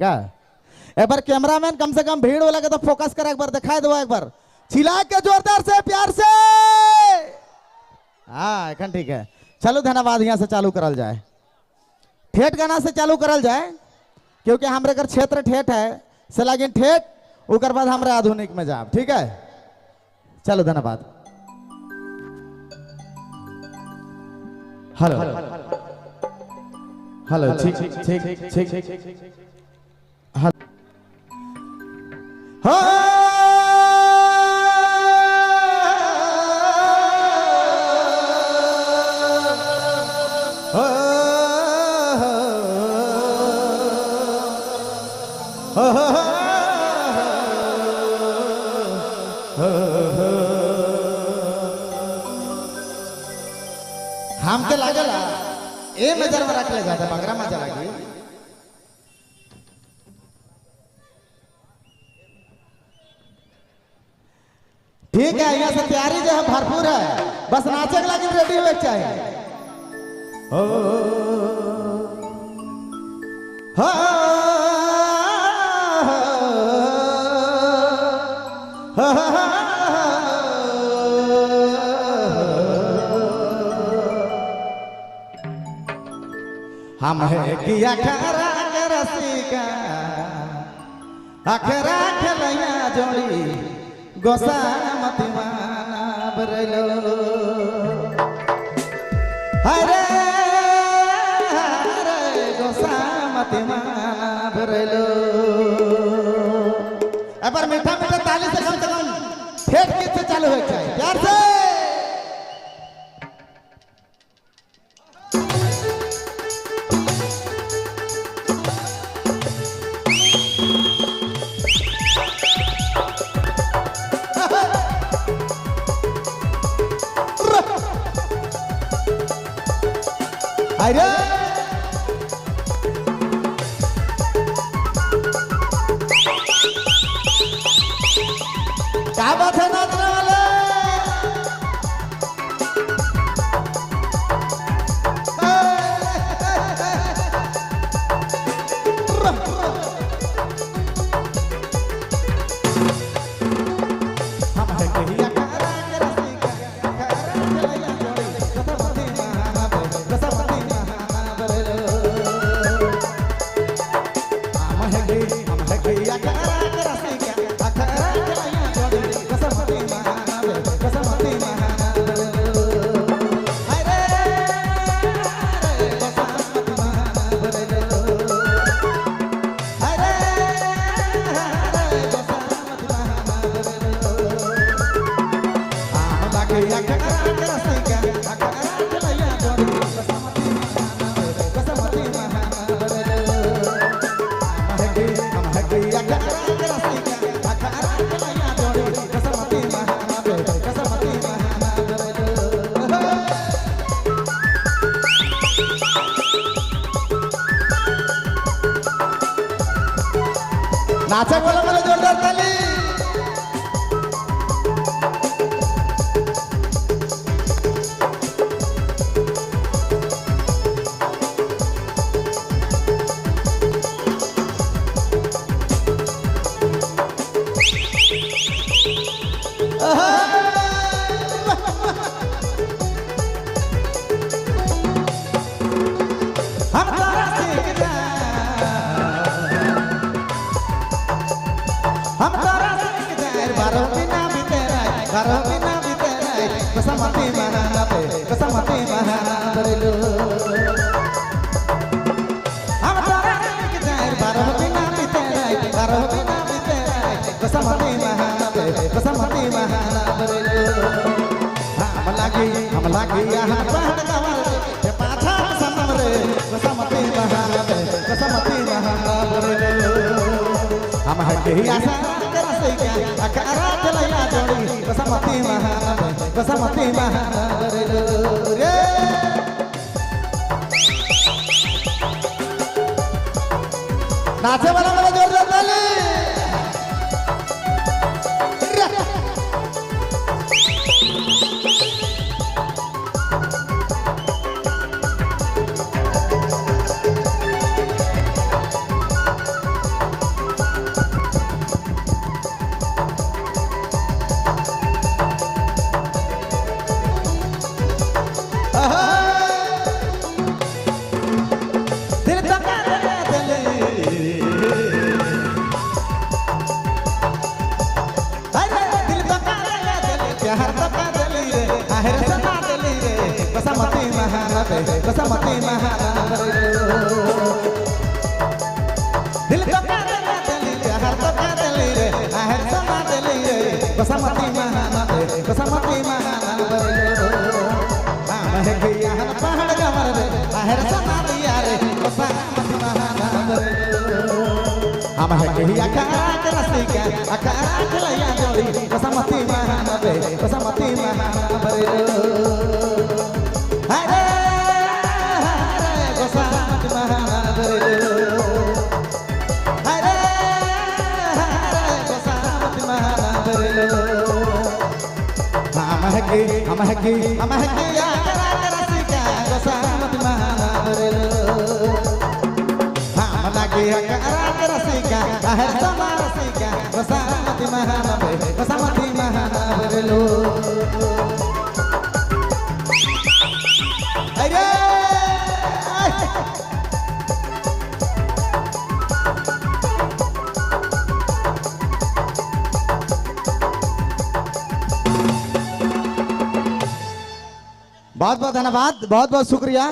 क्या एक बार कैमरामैन कम से कम भीड़ वाला के तो फोकस कर, एक बार दिखाई दो, एक बार चिल्ला के जोरदार से प्यार से। हाँ एखन ठीक है। चलो धन्यवाद। यहाँ से चालू करल जाए, ठेठ गाना से चालू करल जाए क्योंकि हमारे घर क्षेत्र ठेठ है से लागिन ठेठ, उकर बाद हमारे आधुनिक में जाब। ठीक है चलो धन्यवाद। हेलो हेलो ठीक ठीक ठीक हमके लागला ए नजर में रख ले जाता बगरा मजा लगी। ठीक है यहाँ से तैयारी जो है भरपूर है, बस नाचे के लगी रेडी हुए चाहिए। हम है कि अखरा के रसिका अखरा खेलैया जोड़ी गोसा मती माना बरलो। हरे हरे गोसा मती माना बरलो। एक बार मीठा मीठा ताली से कम ठेठ गीत से चालू हो जाए प्यार से। अरे क्या बात है नाचने वाले। नाचक वाला वाला जोरदार ताली। कसमती महाना पे कसमती महाना बरलो। हम तारा के जाए बारह बिना बीते बारह बिना बीते कसमती महाना पे कसमती महाना बरलो। हम लागी यहाँ पहाड़ कमर के पाछा सनम रे कसमती महाना पे कसमती महाना बरलो। हम है के आशा कर सैया अकरा चलैया जोड़ी कसमती महाना कसमती महाना बरलो रे। नाचे वाला वाला जोरदार ताली। बसमती महानगरी दिल तो का दिली रे हर तो का दिली रे आहर समा दिली रे बसमती महानगरी महकिया हर पहाड़ गवर रे आहर समा दिया रे बसमती महानगरी हम है कहिया का रसिका अकारा खलया जोड़ी बसमती महानगरी बसमती महानगरी हरे हरे बसमती महानगरी हरे हरे बसमती महानगरी हम है कहिया का रसिका बसमती महानगरी लगे अकारा रसिका आहर समा रसिका बसमती महानगरी लो अरे बहुत बहुत धन्यवाद बहुत बहुत शुक्रिया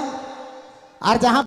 और जहां